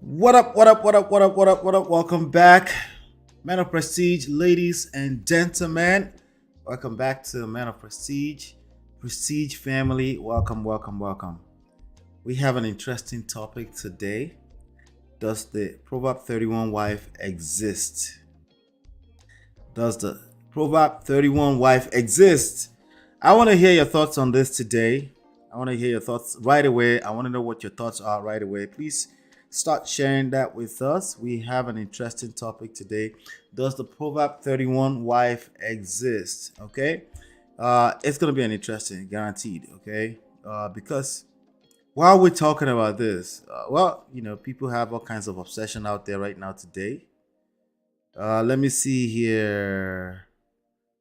What up, what up, what up, what up, what up, what up? Welcome back, Man of Prestige, ladies and gentlemen. Welcome back to Man of Prestige family. Welcome, welcome, welcome. We have an interesting topic today. Does the Proverb 31 wife exist? Does the Proverb 31 wife exist? I want to hear your thoughts on this today. I want to hear your thoughts right away. I want to know what your thoughts are right away. Please start sharing that with us. We have an interesting topic today. Does the Proverb 31 wife exist? Okay. It's going to be an interesting, guaranteed. Okay. Because while we're talking about this, people have all kinds of obsession out there right now today. Let me see here.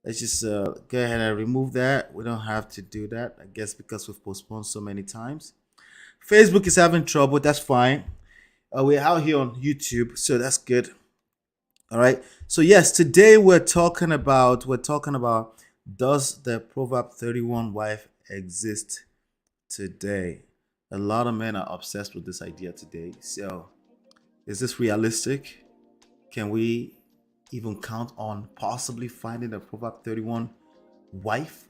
Let's just go ahead and remove that. We don't have to do that, I guess, because we've postponed so many times. Facebook is having trouble. That's fine. We're out here on YouTube, so that's good. All right. So yes, today we're talking about does the Proverb 31 wife exist today? A lot of men are obsessed with this idea today. So is this realistic? Can we even count on possibly finding a Proverb 31 wife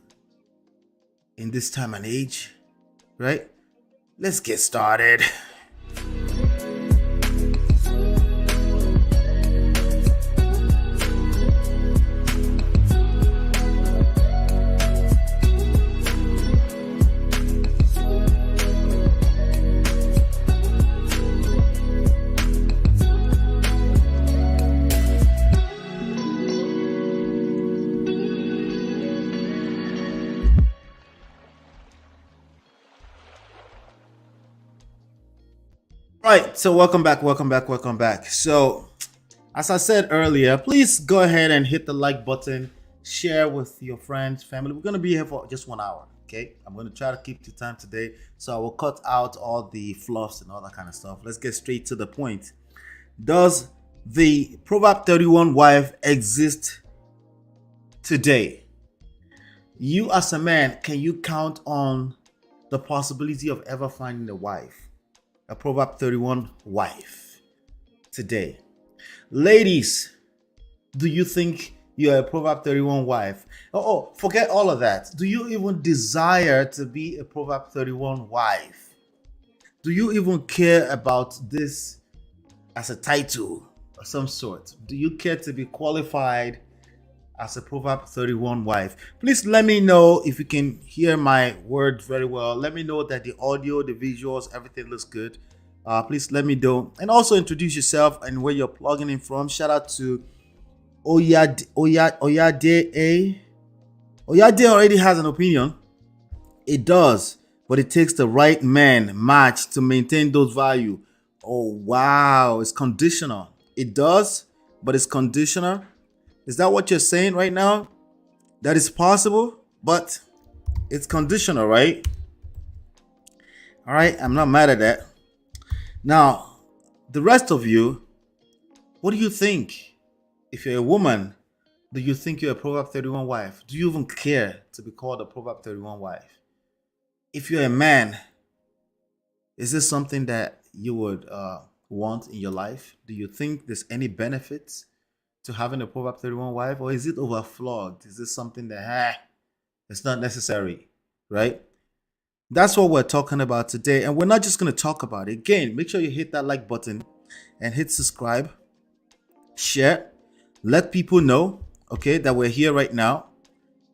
in this time and age? Right? Let's get started. Right, so welcome back. So, as I said earlier, please go ahead and hit the like button, share with your friends, family. We're going to be here for just 1 hour, okay? I'm going to try to keep the time today, so I will cut out all the fluffs and all that kind of stuff. Let's get straight to the point. Does the Proverb 31 wife exist today? You as a man, can you count on the possibility of ever finding a wife? A Proverb 31 wife today. Ladies, do you think you're a Proverb 31 wife? Oh, forget all of that. Do you even desire to be a Proverb 31 wife? Do you even care about this as a title of some sort? Do you care to be qualified as a Proverb 31 wife? Please let me know if you can hear my words very well. Let me know that the audio, the visuals, everything looks good. Please let me know. And also introduce yourself and where you're plugging in from. Shout out to Oyade. Oyade already has an opinion. It does, but it takes the right match to maintain those values. Oh, wow. It's conditional. It does, but it's conditional. Is that what you're saying right now? That is possible, but it's conditional, right? All right, I'm not mad at that. Now, the rest of you, what do you think? If you're a woman, do you think you're a Proverb 31 wife? Do you even care to be called a Proverb 31 wife? If you're a man, is this something that you would want in your life? Do you think there's any benefits to having a Proverb 31 wife, or is it overflowed? Is this something that it's not necessary, right? That's what we're talking about today, and we're not just going to talk about it. Again, make sure you hit that like button and hit subscribe, share, let people know, okay, that we're here right now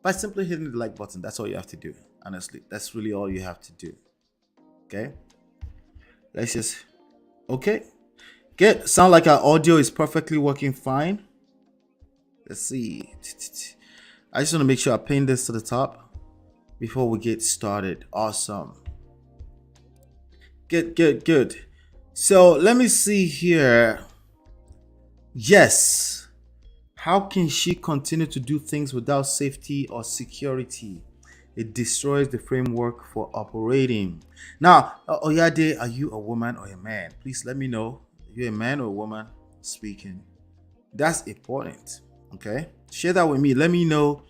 by simply hitting the like button. That's all you have to do. Honestly, that's really all you have to do. Okay, let's just sound like our audio is perfectly working fine. Let's see. I just want to make sure I pin this to the top before we get started. Awesome. Good. So let me see here. Yes. How can she continue to do things without safety or security? It destroys the framework for operating. Now, Oyade, are you a woman or a man? Please let me know. Are you a man or a woman speaking? That's important. Okay, share that with me. Let me know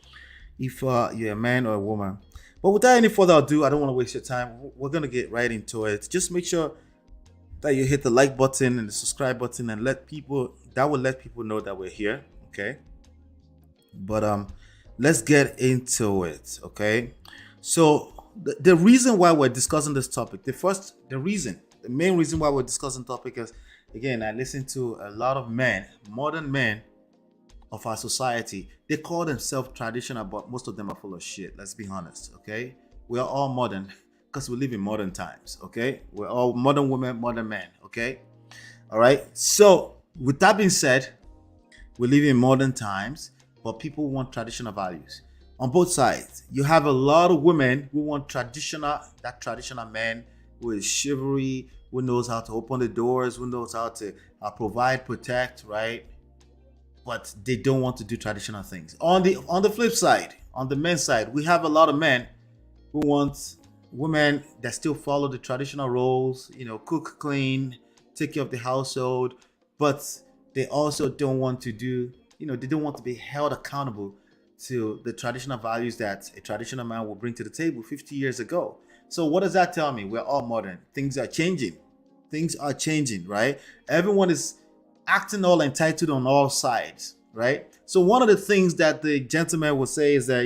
if you're a man or a woman. But without any further ado, I don't want to waste your time. We're going to get right into it. Just make sure that you hit the like button and the subscribe button and let people know that we're here. Okay. But let's get into it. Okay. So the reason why we're discussing this topic, the main reason why we're discussing topic is, again, I listen to a lot of men, modern men of our society. They call themselves traditional, but most of them are full of shit. Let's be honest. Okay. We are all modern because we live in modern times. Okay. We're all modern women, modern men. Okay. All right. So with that being said, we live in modern times, but people want traditional values on both sides. You have a lot of women who want that traditional man who is chivalry, who knows how to open the doors, who knows how to provide, protect, right? But they don't want to do traditional things. On the flip side, on the men's side, we have a lot of men who want women that still follow the traditional roles, cook, clean, take care of the household, but they also don't want to they don't want to be held accountable to the traditional values that a traditional man will bring to the table 50 years ago. So what does that tell me? We're all modern. Things are changing. Things are changing, right? Everyone is acting all entitled on all sides, right? So one of the things that the gentleman will say is that,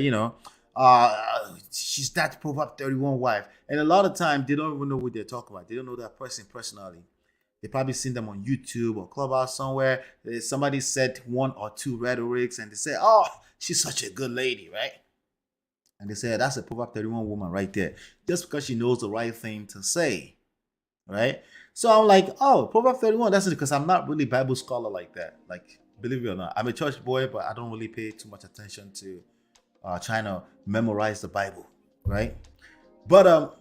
she's that Proverb 31 wife. And a lot of times they don't even know what they're talking about. They don't know that person personally. They probably seen them on YouTube or Clubhouse somewhere. Somebody said one or two rhetorics and they say, oh, she's such a good lady, right? And they say, that's a Proverb 31 woman right there. Just because she knows the right thing to say, right? So I'm like, oh, Proverb 31, that's it, because I'm not really Bible scholar like that. Like, believe it or not, I'm a church boy, but I don't really pay too much attention to trying to memorize the Bible, right? But,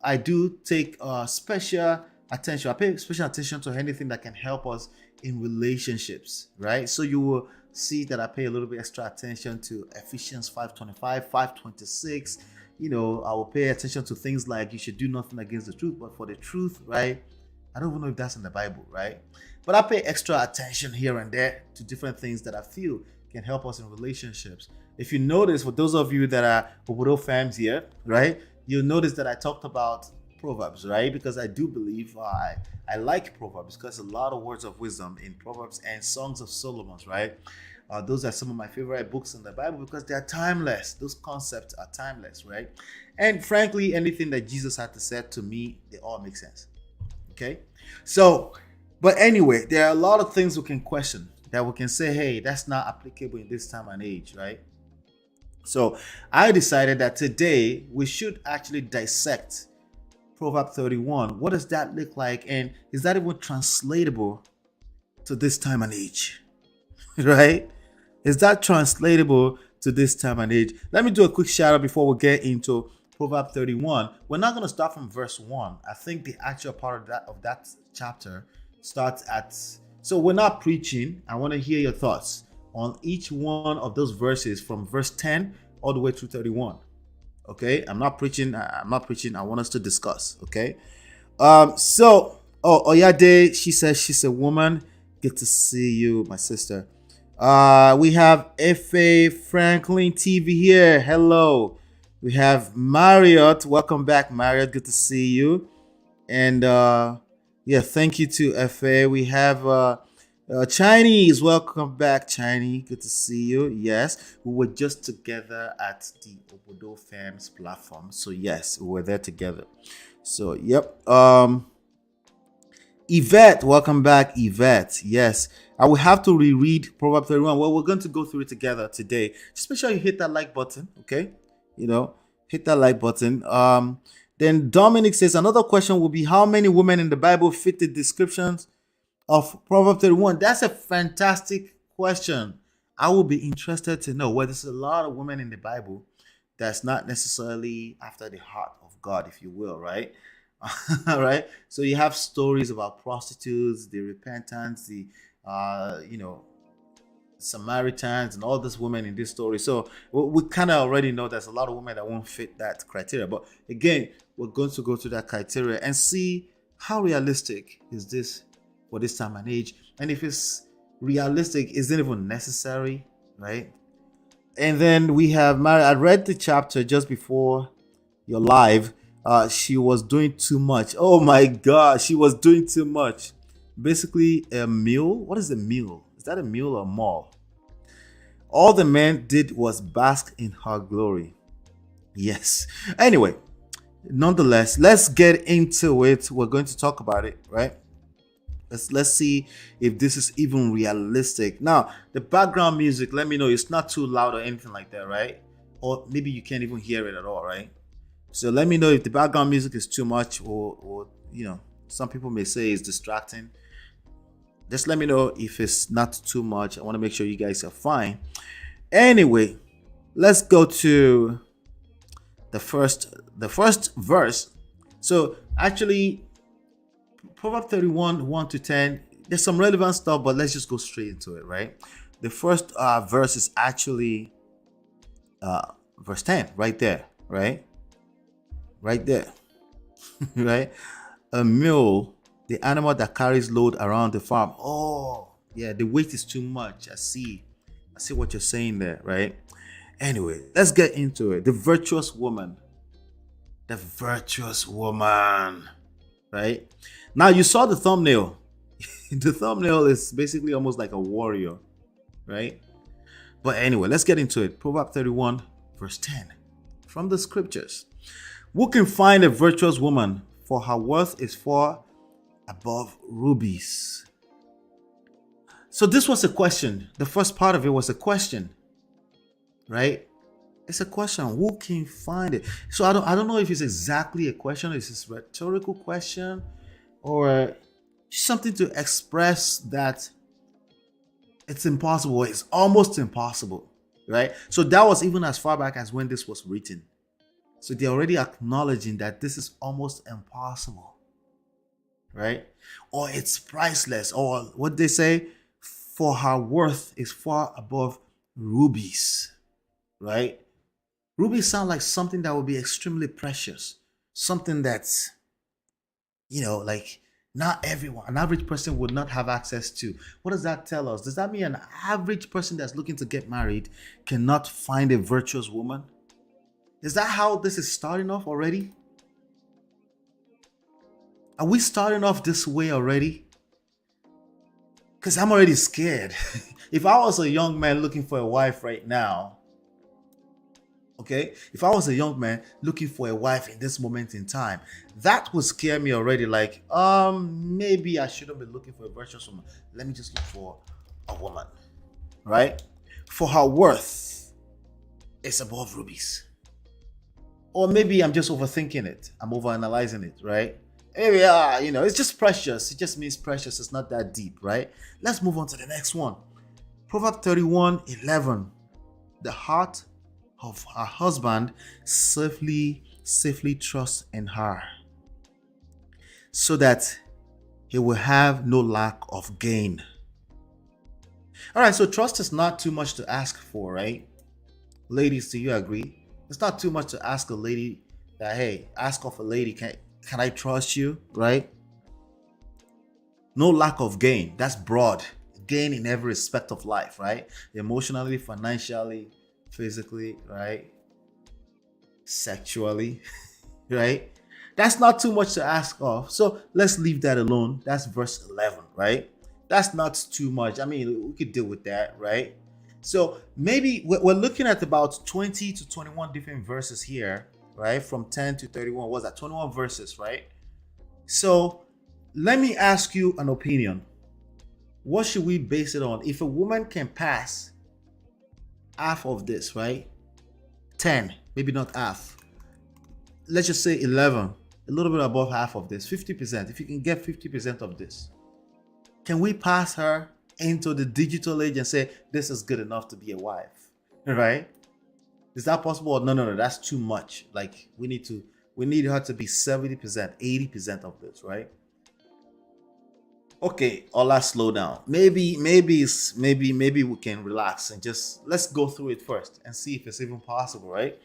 I do take special attention. I pay special attention to anything that can help us in relationships, right? So you will see that I pay a little bit extra attention to Ephesians 5:25, 5:26. I will pay attention to things like you should do nothing against the truth, but for the truth, right? I don't even know if that's in the Bible, right? But I pay extra attention here and there to different things that I feel can help us in relationships. If you notice, for those of you that are Obodo fans here, right? You'll notice that I talked about Proverbs, right? Because I do believe I like Proverbs because a lot of words of wisdom in Proverbs and Songs of Solomon, right? Those are some of my favorite books in the Bible because they are timeless. Those concepts are timeless, right? And frankly, anything that Jesus had to say to me, they all make sense. Okay? So, but anyway, there are a lot of things we can question that we can say, hey, that's not applicable in this time and age, right? So I decided that today we should actually dissect Proverb 31. What does that look like? And is that even translatable to this time and age? Right? Is that translatable to this time and age? Let me do a quick shout out before we get into Proverb 31. We're not going to start from verse 1. I think the actual part of that chapter starts at... So we're not preaching. I want to hear your thoughts on each one of those verses from verse 10 all the way through 31. Okay? I'm not preaching. I want us to discuss. Okay? Oyade, she says she's a woman. Good to see you, my sister. We have F.A. Franklin TV here. Hello. We have Marriott. Welcome back, Marriott. Good to see you. And thank you to F.A. We have Chinese. Welcome back, Chinese. Good to see you. Yes, we were just together at the Obodo Fams platform. So yes, we were there together. So yep. Yvette, welcome back, Yvette. Yes, I will have to reread Proverbs 31. Well, we're going to go through it together today. Just make sure you hit that like button, okay? Hit that like button. Then Dominic says another question will be, how many women in the Bible fit the descriptions of Proverbs 31? That's a fantastic question. I will be interested to know. Well, there's a lot of women in the Bible that's not necessarily after the heart of God, if you will, right? All right. So you have stories about prostitutes, the repentance, the Samaritans, and all these women in this story. So we kind of already know there's a lot of women that won't fit that criteria. But again, we're going to go through that criteria and see how realistic is this for this time and age. And if it's realistic, is it even necessary, right? And then we have Mary. I read the chapter just before your live. She was doing too much. Oh my God, she was doing too much. Basically, a mule. What is a mule? Is that a mule or a mall? All the men did was bask in her glory. Yes. Anyway, nonetheless, let's get into it. We're going to talk about it, right? Let's see if this is even realistic. Now, the background music, let me know it's not too loud or anything like that, right? Or maybe you can't even hear it at all, right? So let me know if the background music is too much, or some people may say it's distracting. Just let me know if it's not too much. I want to make sure you guys are fine. Anyway, let's go to the first verse. So actually, Proverbs 31, 1 to 10, there's some relevant stuff, but let's just go straight into it, right? The first verse is actually verse 10, right there, right? Right there, right? A mule, the animal that carries load around the farm. Oh, yeah, the weight is too much. I see what you're saying there, right? Anyway, let's get into it. The virtuous woman. The virtuous woman, right? Now, you saw the thumbnail. The thumbnail is basically almost like a warrior, right? But anyway, let's get into it. Proverbs 31, verse 10. From the scriptures. Who can find a virtuous woman? For her worth is far above rubies. So this was a question. The first part of it was a question, right? It's a question. Who can find it? So I don't know if it's exactly a question. Is this a rhetorical question, or something to express that it's impossible? It's almost impossible, right? So that was even as far back as when this was written. So they're already acknowledging that this is almost impossible, right? Or it's priceless, or what they say, for her worth is far above rubies, right? Rubies sound like something that would be extremely precious, something that's, like not everyone, an average person would not have access to. What does that tell us? Does that mean an average person that's looking to get married cannot find a virtuous woman? Is that how this is starting off already? Are we starting off this way already? Because I'm already scared. If I was a young man looking for a wife right now, okay, if I was a young man looking for a wife in this moment in time, that would scare me already. Like, maybe I shouldn't be looking for a virtuous woman. Let me just look for a woman, right? For her worth is above rubies. Or maybe I'm just overthinking it. I'm overanalyzing it, right? Maybe, it's just precious. It just means precious. It's not that deep, right? Let's move on to the next one. Proverbs 31:11. The heart of her husband safely trusts in her, so that he will have no lack of gain. All right, so trust is not too much to ask for, right? Ladies, do you agree? It's not too much to ask a lady that, hey, ask of a lady, can I trust you, right? No lack of gain. That's broad. Gain in every aspect of life, right? Emotionally, financially, physically, right? Sexually, right? That's not too much to ask of. So let's leave that alone. That's verse 11, right? That's not too much. I mean, we could deal with that, right? So maybe we're looking at about 20 to 21 different verses here, right? From 10 to 31. What's that? 21 verses, right? So let me ask you an opinion. What should we base it on? If a woman can pass half of this, right? 10, maybe not half. Let's just say 11, a little bit above half of this, 50%. If you can get 50% of this, can we pass her into the digital age and say this is good enough to be a wife, right? Is that possible? No, that's too much. Like we need her to be 70%, 80% of this, right? Okay, Ola, slow down. Maybe we can relax and just let's go through it first and see if it's even possible, right?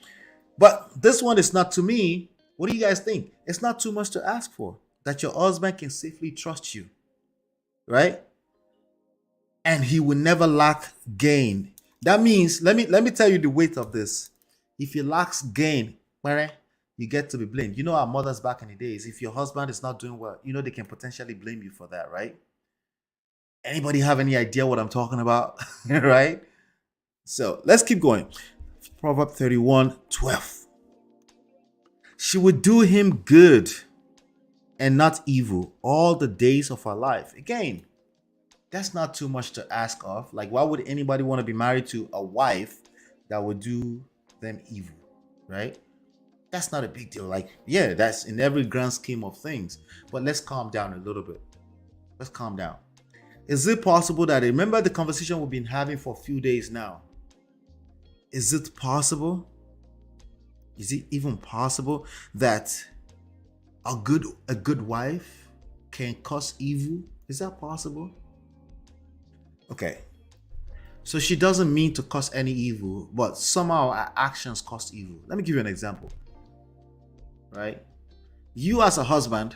But this one is not, to me. What do you guys think? It's not too much to ask for, that your husband can safely trust you, right? And he will never lack gain. That means, let me tell you the weight of this. If he lacks gain, you get to be blamed. You know, our mothers back in the days, if your husband is not doing well, you know, they can potentially blame you for that, right? Anybody have any idea what I'm talking about? Right? So let's keep going. Proverb 31:12. She would do him good and not evil all the days of her life. Again, that's not too much to ask of. Like, why would anybody want to be married to a wife that would do them evil, right? That's not a big deal. Like, yeah, that's in every grand scheme of things. But let's calm down a little bit. Let's calm down. Is it possible that, remember the conversation we've been having for a few days now? Is it possible? Is it even possible that a good wife can cause evil? Is that possible? Okay. So she doesn't mean to cause any evil, but somehow her actions cause evil. Let me give you an example. Right? You as a husband,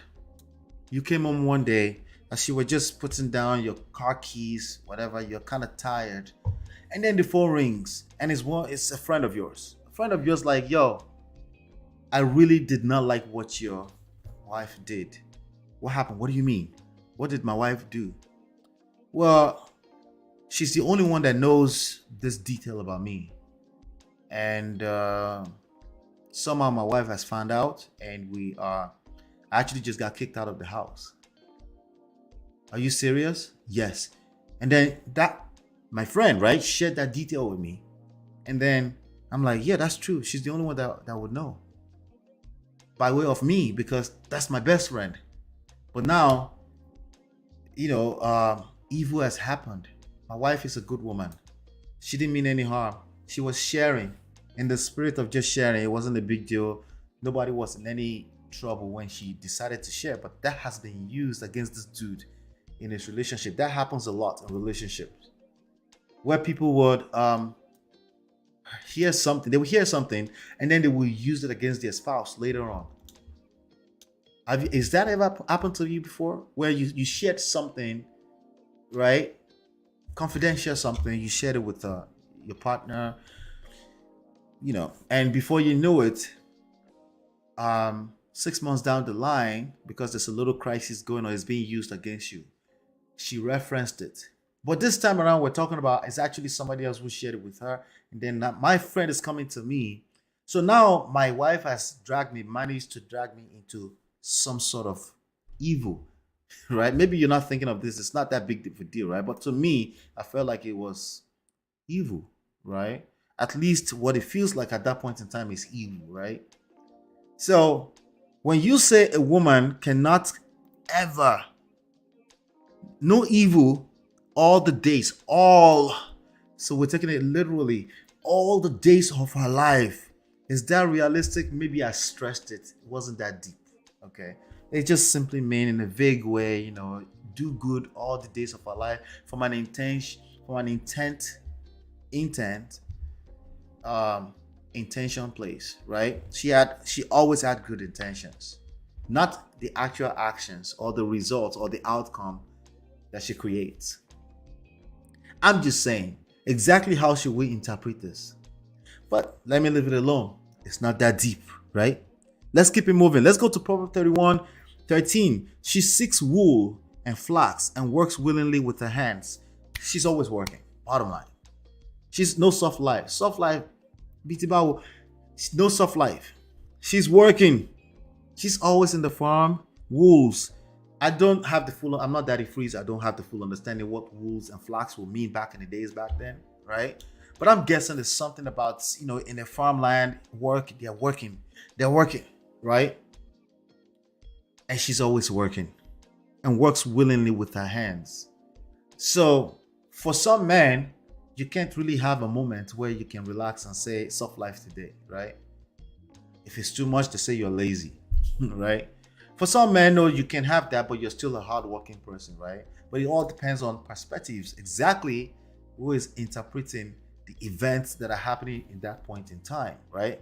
you came home one day as you were just putting down your car keys, whatever, you're kind of tired. And then the phone rings and it's a friend of yours. A friend of yours like, yo, I really did not like what your wife did. What happened? What do you mean? What did my wife do? Well, she's the only one that knows this detail about me. And somehow my wife has found out and I actually just got kicked out of the house. Are you serious? Yes. And then my friend, right, shared that detail with me. And then I'm like, yeah, that's true. She's the only one that would know. By way of me, because that's my best friend. But now, evil has happened. My wife is a good woman. She didn't mean any harm. She was sharing. In the spirit of just sharing, it wasn't a big deal. Nobody was in any trouble when she decided to share. But that has been used against this dude in his relationship. That happens a lot in relationships, where people would hear something. They will hear something, and then they will use it against their spouse later on. Is that ever happened to you before, where you shared something, right? Confidential something, you shared it with your partner, and before you know it, 6 months down the line, because there's a little crisis going on, it's being used against you. She referenced it. But this time around, we're talking about it's actually somebody else who shared it with her. And then my friend is coming to me. So now my wife has managed to drag me into some sort of evil, right? Maybe you're not thinking of this. It's not that big of a deal, right? But to me, I felt like it was evil, right? At least what it feels like at that point in time is evil, right? So when you say a woman cannot ever know evil all the days, so we're taking it literally, all the days of her life, is that realistic? Maybe I stressed it. It wasn't that deep. Okay. It just simply mean in a vague way, do good all the days of her life from an intention, intention place, right? She always had good intentions, not the actual actions or the results or the outcome that she creates. I'm just saying, exactly how should we interpret this? But let me leave it alone. It's not that deep, right? Let's keep it moving. Let's go to Proverbs 31:13. She seeks wool and flax and works willingly with her hands. She's always working. Bottom line. She's no soft life. Soft life, no soft life. She's working. She's always in the farm. Wools. I'm not Daddy Freeze. I don't have the full understanding what wools and flax will mean back in the days back then, right? But I'm guessing there's something about, in the farmland they're working, right? And she's always working and works willingly with her hands. So for some men, you can't really have a moment where you can relax and say soft life today, right? If it's too much, to say you're lazy, right? For some men, no, you can have that, but you're still a hardworking person, right? But it all depends on perspectives. Exactly who is interpreting the events that are happening in that point in time, right?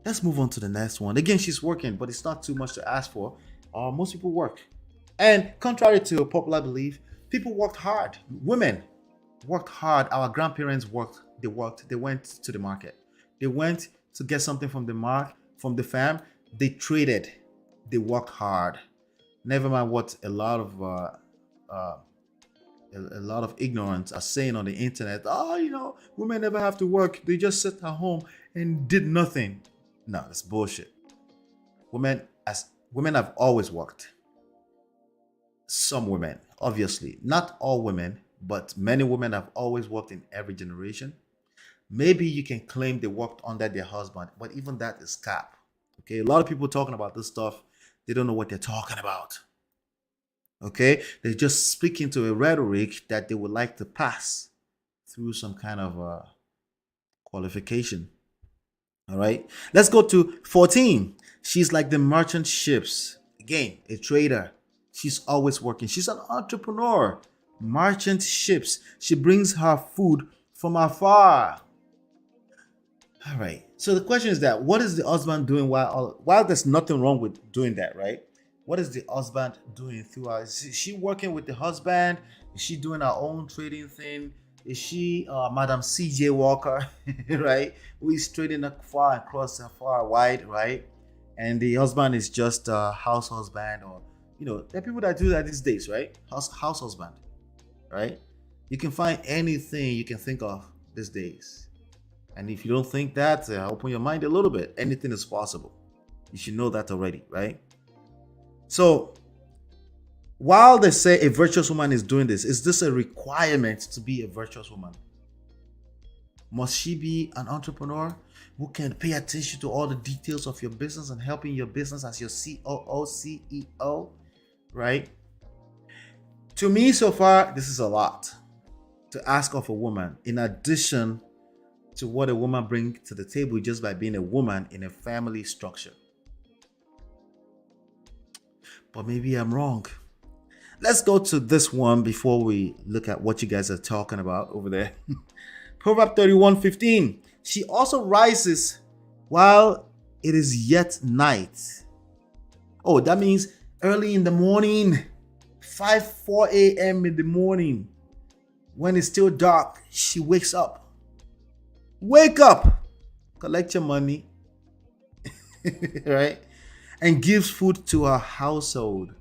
Let's move on to the next one. Again, she's working, but it's not too much to ask for. Most people work. And contrary to popular belief, people worked hard. Women worked hard. Our grandparents worked. They went to the market. They went to get something from the from the fam, they traded, they worked hard. Never mind what uh, a lot of ignorance are saying on the internet. Oh, women never have to work. They just sit at home and did nothing. No, that's bullshit. Women have always worked. Some women, obviously, not all women, but many women have always worked in every generation. Maybe you can claim they worked under their husband, but even that is cap. Okay, a lot of people talking about this stuff, they don't know what they're talking about. Okay, they're just speaking to a rhetoric that they would like to pass through some kind of qualification. All right, let's go to 14. She's like the merchant ships. Again, a trader. She's always working. She's an entrepreneur. Merchant ships. She brings her food from afar. All right. So the question is that what is the husband doing while there's nothing wrong with doing that, right? What is the husband doing throughout? Is she working with the husband? Is she doing her own trading thing? Is she Madam CJ Walker, right? Who is trading far across and far wide, right? And the husband is just a house husband, or there are people that do that these days, right? House husband, right? You can find anything you can think of these days. And if you don't think that, open your mind a little bit. Anything is possible. You should know that already, right? So, while they say a virtuous woman is doing this, is this a requirement to be a virtuous woman? Must she be an entrepreneur who can pay attention to all the details of your business and helping your business as your COO, CEO, right? To me, so far, this is a lot to ask of a woman, in addition to what a woman brings to the table just by being a woman in a family structure. But maybe I'm wrong. Let's go to this one before we look at what you guys are talking about over there. Proverb 31:15. She also rises while it is yet night. Oh, that means early in the morning, 4 a.m. in the morning, when it's still dark, she wakes up. Wake up, collect your money, right? And gives food to her household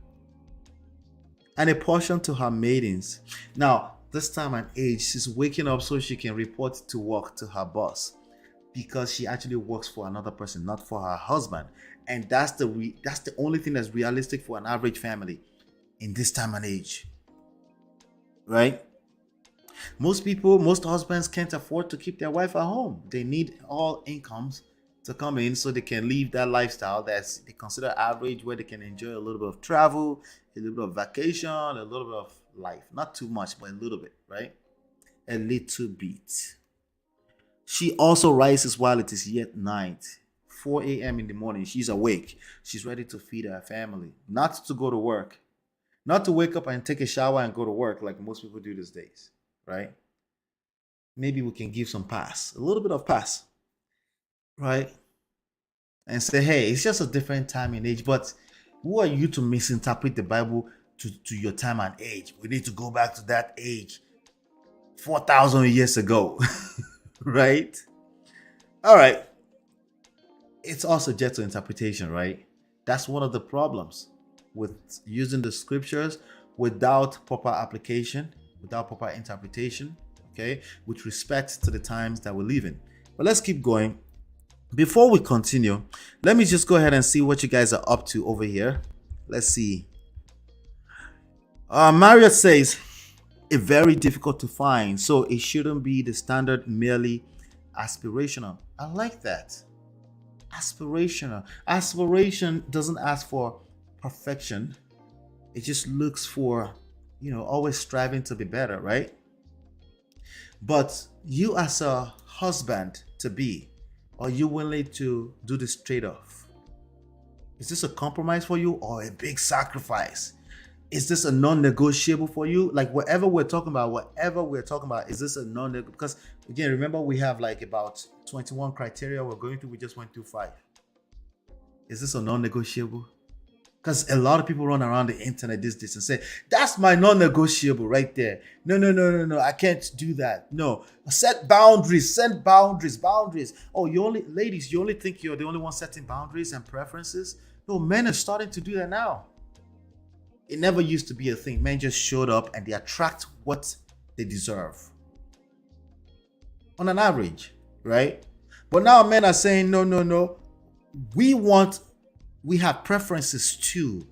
and a portion to her maidens. Now, this time and age, she's waking up so she can report to work to her boss, because she actually works for another person, not for her husband. And that's the only thing that's realistic for an average family in this time and age, right? Most husbands can't afford to keep their wife at home. They need all incomes to come in so they can live that lifestyle that's they consider average, where they can enjoy a little bit of travel, a little bit of vacation, a little bit of life. Not too much, but a little bit, right? A little bit. She also rises while it is yet night. 4 a.m. in the morning, she's awake. She's ready to feed her family, not to go to work, not to wake up and take a shower and go to work like most people do these days, right? Maybe we can give some pass, a little bit of pass, right? And say, hey, it's just a different time and age, but who are you to misinterpret the Bible to your time and age? We need to go back to that age 4,000 years ago, right? All right. It's all subject to interpretation, right? That's one of the problems with using the scriptures without proper application, without proper interpretation, okay, with respect to the times that we live in. But let's keep going. Before we continue, let me just go ahead and see what you guys are up to over here. Let's see. Marriott says, a very difficult to find, so it shouldn't be the standard, merely aspirational. I like that. Aspirational. Aspiration doesn't ask for perfection. It just looks for, always striving to be better, right? But you as a husband to be, are you willing to do this trade-off? Is this a compromise for you or a big sacrifice? Is this a non-negotiable for you? Like whatever we're talking about, is this a non-negotiable? Because again, remember we have like about 21 criteria we're going through. We just went through 5. Is this a non-negotiable? Because a lot of people run around the internet these days and say, that's my non-negotiable right there. No, no, no, no, no. I can't do that. No. Set boundaries. Set boundaries. Boundaries. Oh, you only, ladies, you only think you're the only one setting boundaries and preferences? No, men are starting to do that now. It never used to be a thing. Men just showed up and they attract what they deserve. On an average, right? But now men are saying, no, no, no. We have preferences too.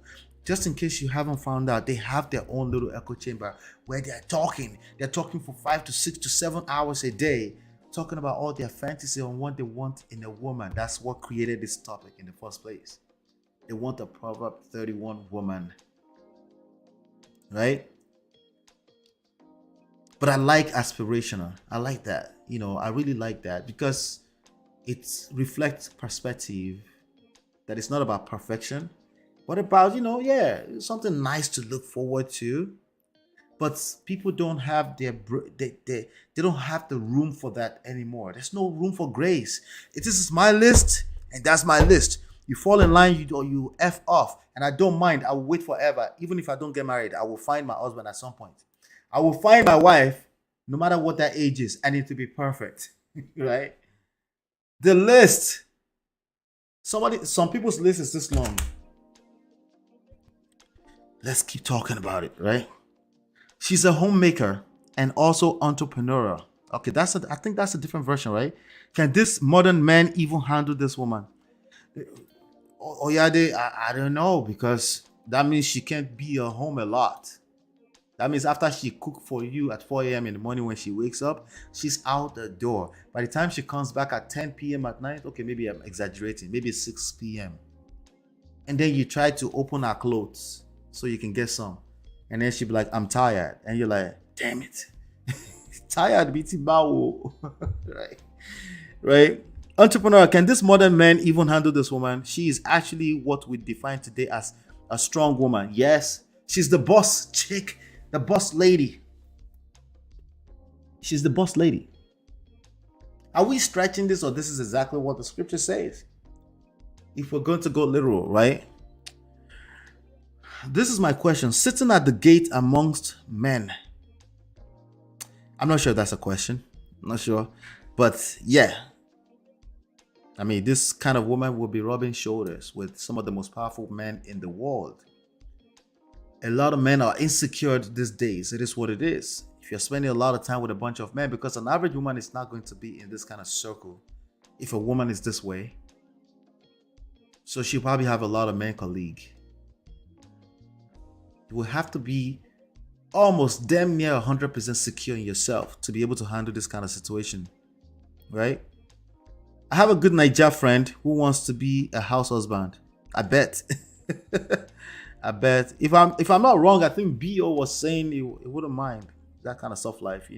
Just in case you haven't found out, they have their own little echo chamber where they're talking. They're talking for 5 to 6 to 7 hours a day, talking about all their fantasy on what they want in a woman. That's what created this topic in the first place. They want a Proverb 31 woman. Right? But I like aspirational. I like that. I really like that because it reflects perspective that it's not about perfection, but about, something nice to look forward to. But people don't have they don't have the room for that anymore. There's no room for grace. This is my list and that's my list. You fall in line, you F off, and I don't mind. I will wait forever. Even if I don't get married, I will find my husband at some point. I will find my wife, no matter what that age is. I need to be perfect, right? The list. Some people's list is this long. Let's keep talking about it, right? She's a homemaker and also entrepreneur. Okay, I think that's a different version, right? Can this modern man even handle this woman? Oyade, I don't know, because that means she can't be at home a lot. That means after she cook for you at 4 a.m. in the morning when she wakes up, she's out the door. By the time she comes back at 10 p.m. at night, okay, maybe I'm exaggerating, maybe 6 p.m. And then you try to open her clothes so you can get some. And then she'll be like, I'm tired. And you're like, damn it. Tired, BT Bao. Right? Entrepreneur, can this modern man even handle this woman? She is actually what we define today as a strong woman. Yes, she's the boss chick. The boss lady. She's the boss lady. Are we stretching this, or this is exactly what the scripture says? If we're going to go literal, right? This is my question. Sitting at the gate amongst men. I'm not sure if that's a question. I'm not sure. But yeah. I mean, this kind of woman will be rubbing shoulders with some of the most powerful men in the world. A lot of men are insecure these days. It is what it is. If you're spending a lot of time with a bunch of men, because an average woman is not going to be in this kind of circle if a woman is this way. So she'll probably have a lot of men colleagues. You will have to be almost damn near 100% secure in yourself to be able to handle this kind of situation. Right? I have a good Naija friend who wants to be a house husband. I bet. I bet. If I'm not wrong, I think B.O. was saying he wouldn't mind that kind of soft life,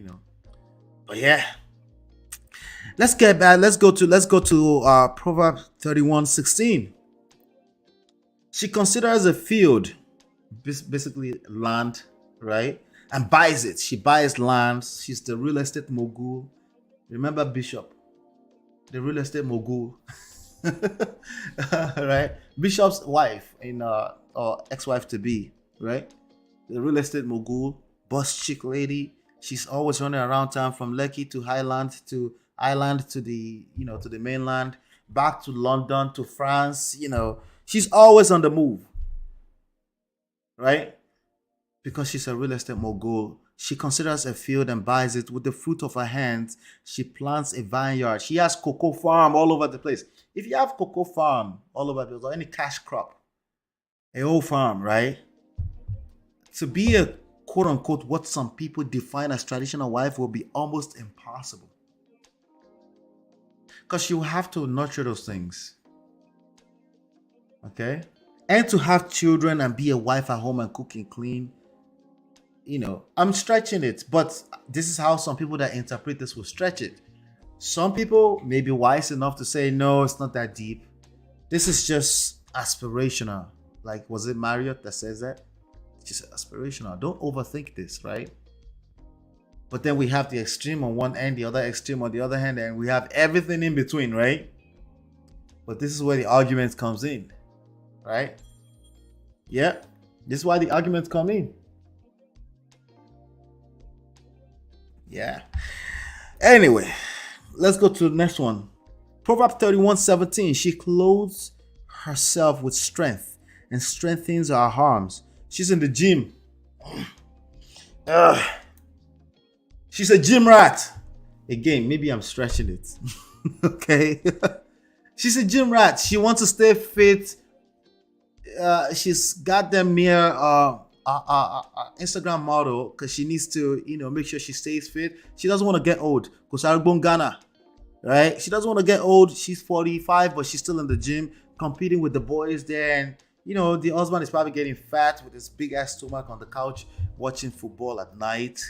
But yeah. Let's get back. Let's go to Proverbs 31:16. She considers a field, basically land, right? And buys it. She buys land. She's the real estate mogul. Remember Bishop, the real estate mogul. Right? Bishop's wife or ex-wife to be, right? The real estate mogul, boss chick lady. She's always running around town from Lekki to Highland to Island to the to the mainland, back to London to France. She's always on the move, right? Because she's a real estate mogul. She considers a field and buys it with the fruit of her hands. She plants a vineyard. She has cocoa farm all over the place. If you have cocoa farm all over the place, or any cash crop, a whole farm, right? To be a quote unquote what some people define as traditional wife will be almost impossible. Because you have to nurture those things. Okay? And to have children and be a wife at home and cook and clean. I'm stretching it, but this is how some people that interpret this will stretch it. Some people may be wise enough to say, no, it's not that deep. This is just aspirational. Like, was it Marriott that says that? It's just aspirational. Don't overthink this, right? But then we have the extreme on one end, the other extreme on the other hand, and we have everything in between, right? But this is where the argument comes in, right? Yeah, this is why the arguments come in. Yeah. Anyway, let's go to the next one. Proverbs 31:17. She clothes herself with strength and strengthens her arms. She's in the gym. Ugh. She's a gym rat. Again, maybe I'm stretching it. Okay. She's a gym rat. She wants to stay fit. She's got them near Instagram model because she needs to, make sure she stays fit. She doesn't want to get old. Because Ghana, right? She doesn't want to get old. She's 45, but she's still in the gym competing with the boys there. And, the husband is probably getting fat with his big ass stomach on the couch watching football at night.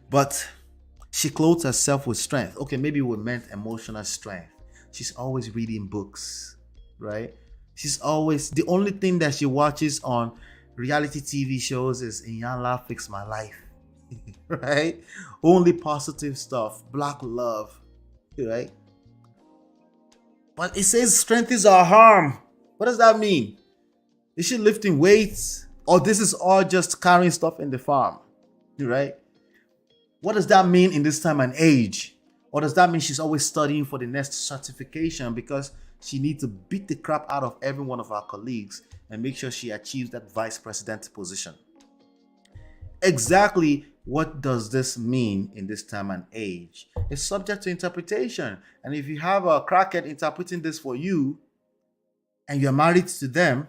But she clothes herself with strength. Okay, maybe we meant emotional strength. She's always reading books, right? She's always, the only thing that she watches on reality TV shows is Iyanla Fix My Life, right? Only positive stuff, black love, right? But it says strength is our harm. What does that mean? Is she lifting weights? Or this is all just carrying stuff in the farm, right? What does that mean in this time and age? Or does that mean she's always studying for the next certification because she needs to beat the crap out of every one of our colleagues and make sure she achieves that vice president position? Exactly what does this mean in this time and age? It's subject to interpretation. And if you have a crackhead interpreting this for you and you're married to them,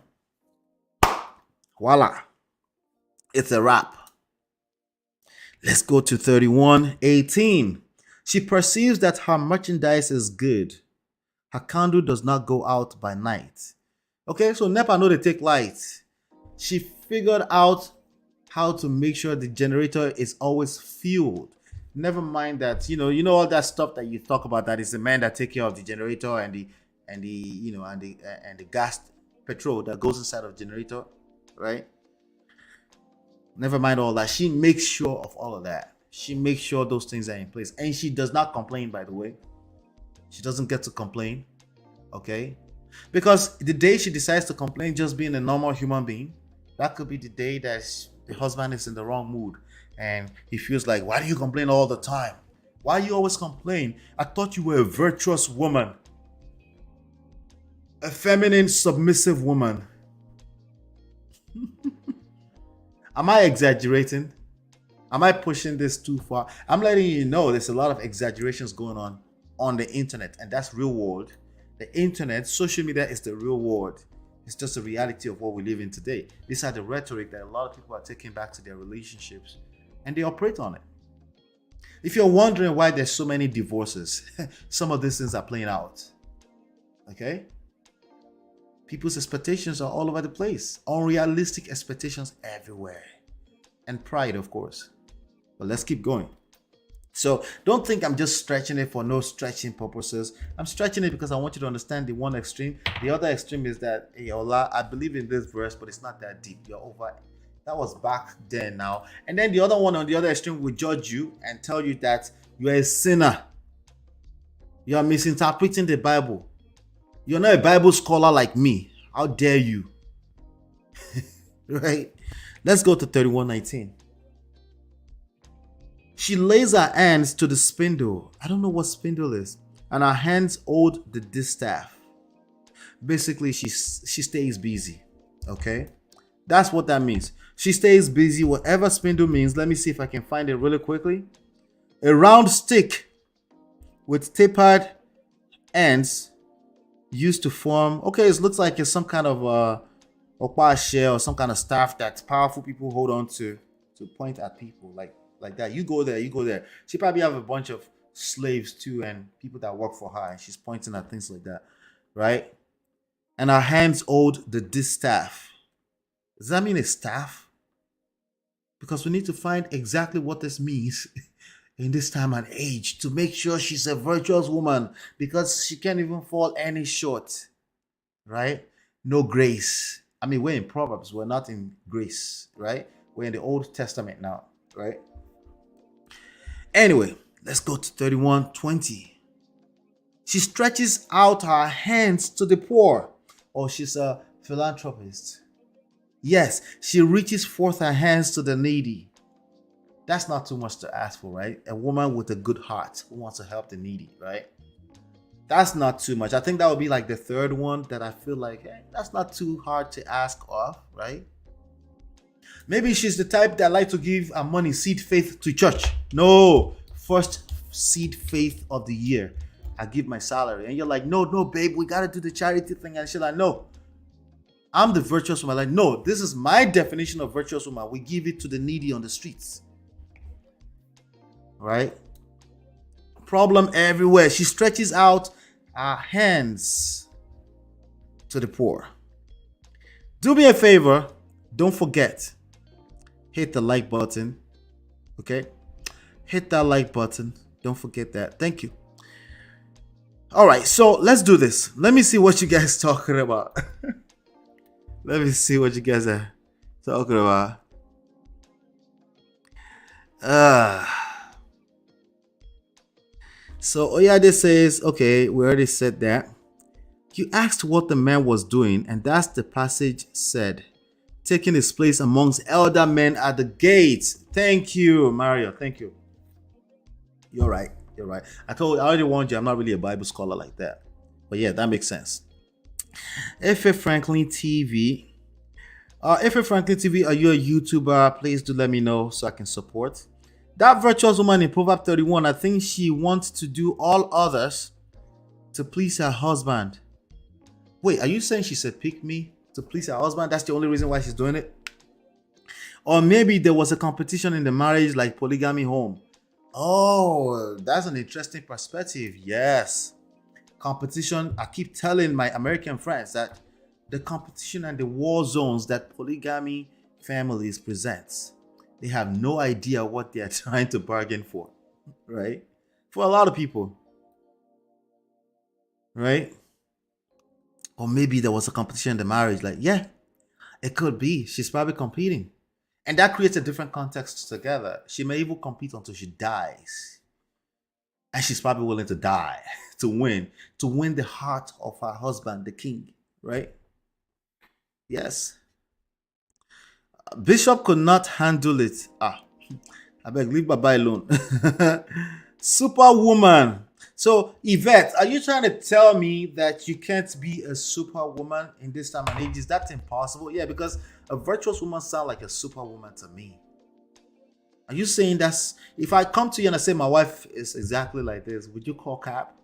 voila, it's a wrap. Let's go to 31:18. She perceives that her merchandise is good. Her candle does not go out by night. Okay, so NEPA know they take light. She figured out how to make sure the generator is always fueled. Never mind that, all that stuff that you talk about, that is the man that take care of the generator and the gas petrol that goes inside of the generator, right? Never mind all that. She makes sure of all of that. She makes sure those things are in place. And she does not complain, by the way. She doesn't get to complain. Okay? Because the day she decides to complain, just being a normal human being, that could be the day that the husband is in the wrong mood. And he feels like, why do you complain all the time? Why you always complain? I thought you were a virtuous woman. A feminine, submissive woman. Am I exaggerating? Am I pushing this too far? I'm letting you know there's a lot of exaggerations going on the internet, and that's real world. The internet, social media is the real world. It's just a reality of what we live in today. These are the rhetoric that a lot of people are taking back to their relationships, and they operate on it. If you're wondering why there's so many divorces, some of these things are playing out. Okay? People's expectations are all over the place. Unrealistic expectations everywhere. And pride, of course. But let's keep going. So don't think I'm just stretching it for no stretching purposes. I'm stretching it because I want you to understand the one extreme. The other extreme is that, hey, Ola, I believe in this verse, but it's not that deep. You're over it. That was back then now. And then the other one on the other extreme will judge you and tell you that you're a sinner. You're misinterpreting the Bible. You're not a Bible scholar like me. How dare you? Right? Let's go to 31:19. She lays her hands to the spindle. I don't know what spindle is. And her hands hold the distaff. Basically, she stays busy. Okay? That's what that means. She stays busy. Whatever spindle means. Let me see if I can find it really quickly. A round stick with tapered ends used to form. Okay, it looks like it's some kind of okpa shell or some kind of staff that powerful people hold on to point at people like that. You go there. She probably have a bunch of slaves too and people that work for her, and she's pointing at things like that, right? And her hands hold the distaff. Does that mean a staff? Because we need to find exactly what this means in this time and age to make sure she's a virtuous woman, because she can't even fall any short, right? No grace. I mean, we're in Proverbs. We're not in grace, right? We're in the Old Testament now, right? Anyway, let's go to 31:20. She stretches out her hands to the poor, or she's a Philanthropist. Yes, she reaches forth her hands to the needy. That's not too much to ask for, right? A woman with a good heart who wants to help the needy, right? That's not too much. I think that would be like the third one that I feel like, hey, that's not too hard to ask of, right? Maybe she's the type that like to give her money, seed faith to church. No, first seed faith of the year. I give my salary. And you're like, no, babe, we got to do the charity thing. And she's like, no, I'm the virtuous woman. Like, no, this is my definition of virtuous woman. We give it to the needy on the streets. Right? Problem everywhere. She stretches out her hands to the poor. Do me a favor. Don't forget. Hit the like button. Okay? Hit that like button. Don't forget that. Thank you. All right, so let's do this. Let me see what you guys talking about. Let me see what you guys are talking about. So Oyade says, okay, we already said that. You asked what the man was doing, and that's the passage said. Taking his place amongst elder men at the gates. Thank you, Mario. Thank you. You're right. You're right. I already warned you, I'm not really a Bible scholar like that. But yeah, that makes sense. F.A. Franklin TV. F.A. Franklin TV, are you a YouTuber? Please do let me know so I can support. That virtuous woman in Proverbs 31, I think she wants to do all others to please her husband. Wait, are you saying she said pick me to please her husband? That's the only reason why she's doing it? Or maybe there was a competition in the marriage like polygamy home. Oh, that's an interesting perspective. Yes. Competition. I keep telling my American friends that the competition and the war zones that polygamy families present, they have no idea what they are trying to bargain for, right? For a lot of people, right? Or maybe there was a competition in the marriage. Like, yeah, it could be. She's probably competing. And that creates a different context together. She may even compete until she dies. And she's probably willing to die to win the heart of her husband, the king, right? Yes. Bishop could not handle it. I beg, leave Baba alone. Superwoman. So, Yvette, are you trying to tell me that you can't be a superwoman in this time and age? Is that impossible? Yeah, because a virtuous woman sounds like a superwoman to me. Are you saying that's... If I come to you and I say my wife is exactly like this, would you call cap?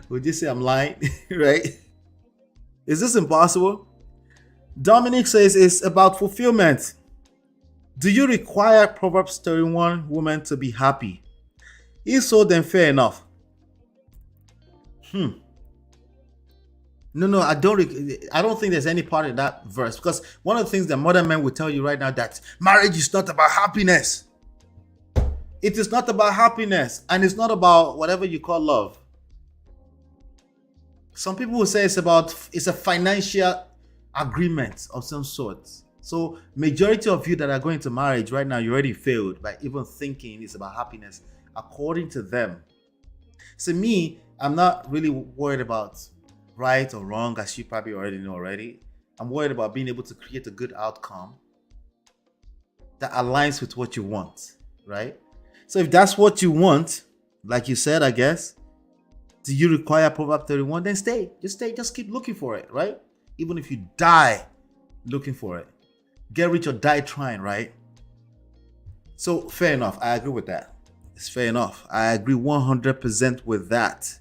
Would you say I'm lying? Right? Is this impossible? Dominic says it's about fulfillment. Do you require Proverbs 31 woman to be happy? If so, then fair enough. No, I don't think there's any part in that verse, because one of the things that modern men will tell you right now, that marriage is not about happiness. It is not about happiness, and it's not about whatever you call love. Some people will say it's a financial agreement of some sort. So majority of you that are going to marriage right now, you already failed by even thinking it's about happiness according to them. So me, I'm not really worried about right or wrong, as you probably already know already. I'm worried about being able to create a good outcome that aligns with what you want, right? So if that's what you want, like you said, I guess, do you require Proverbs 31? Then stay. Just keep looking for it, right? Even if you die looking for it. Get rich or die trying, right? So fair enough. I agree with that. It's fair enough. I agree 100% with that.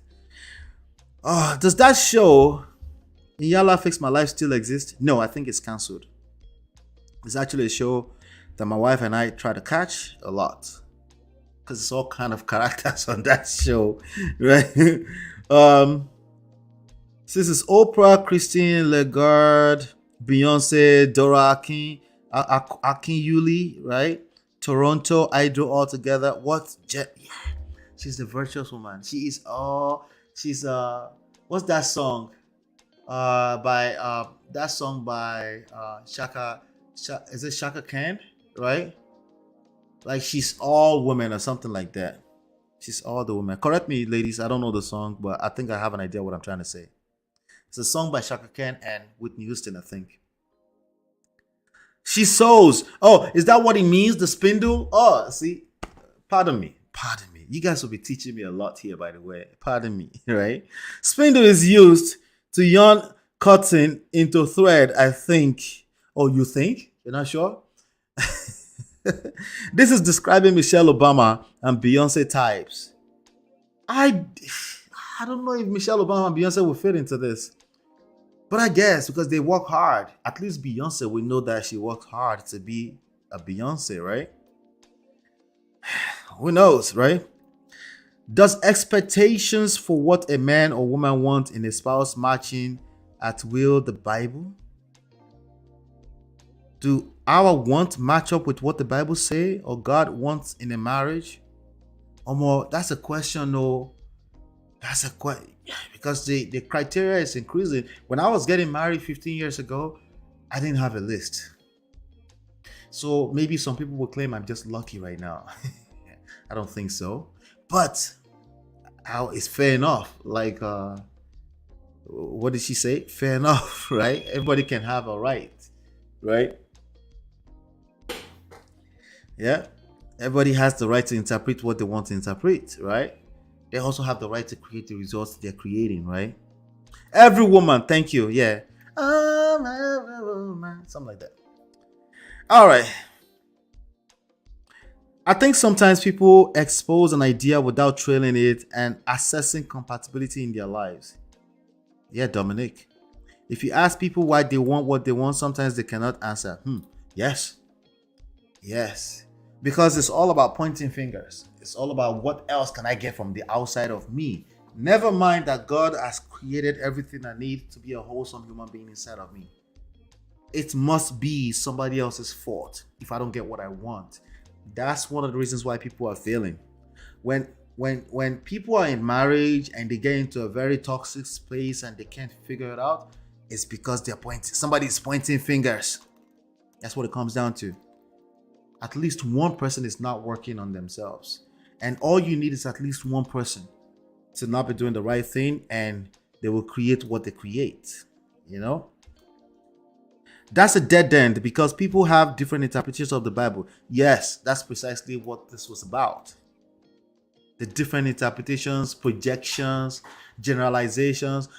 Does that show Yala Fix My Life still exist? No, I think it's cancelled. It's actually a show that my wife and I try to catch a lot, because it's all kind of characters on that show, right? This is Oprah, Christine Lagarde, Beyonce, Dora Akinyuli, right? Toronto Idol all together. Yeah, she's the virtuous woman. She is all. She's what's that song? By Shaka. Is it Shaka Khan? Right? Like she's all women or something like that. She's all the women. Correct me, ladies. I don't know the song, but I think I have an idea what I'm trying to say. It's a song by Shaka Khan and Whitney Houston, I think. She sews. Oh, is that what it means? The spindle? Oh, see, pardon me. Pardon me. You guys will be teaching me a lot here, by the way. Pardon me, right? Spindle is used to yarn cotton into thread, I think. Oh, you think? You're not sure? This is describing Michelle Obama and Beyonce types. I don't know if Michelle Obama and Beyonce will fit into this. But I guess because they work hard. At least Beyonce, we know that she works hard to be a Beyonce, right? Who knows, right? Does expectations for what a man or woman wants in a spouse matching at will the Bible? Do our want match up with what the Bible say or God wants in a marriage? Or more, that's a question, no. That's a question. Because the criteria is increasing. When I was getting married 15 years ago, I didn't have a list. So maybe some people will claim I'm just lucky right now. I don't think so. But it's fair enough. Like, what did she say? Fair enough, right? Everybody can have a right, right? Yeah. Everybody has the right to interpret what they want to interpret, right? They also have the right to create the results they're creating, right? Every woman, thank you, yeah. Something like that. All right. I think sometimes people expose an idea without trailing it and assessing compatibility in their lives. Yeah, Dominic. If you ask people why they want what they want, sometimes they cannot answer. Yes. Yes. Because it's all about pointing fingers. It's all about what else can I get from the outside of me. Never mind that God has created everything I need to be a wholesome human being inside of me. It must be somebody else's fault if I don't get what I want. That's one of the reasons why people are failing. When people are in marriage and they get into a very toxic space and they can't figure it out, it's because somebody's pointing fingers. That's what it comes down to. At least one person is not working on themselves. And all you need is at least one person to not be doing the right thing, and they will create what they create. You know? That's a dead end because people have different interpretations of the Bible. Yes, that's precisely what this was about. The different interpretations, projections, generalizations,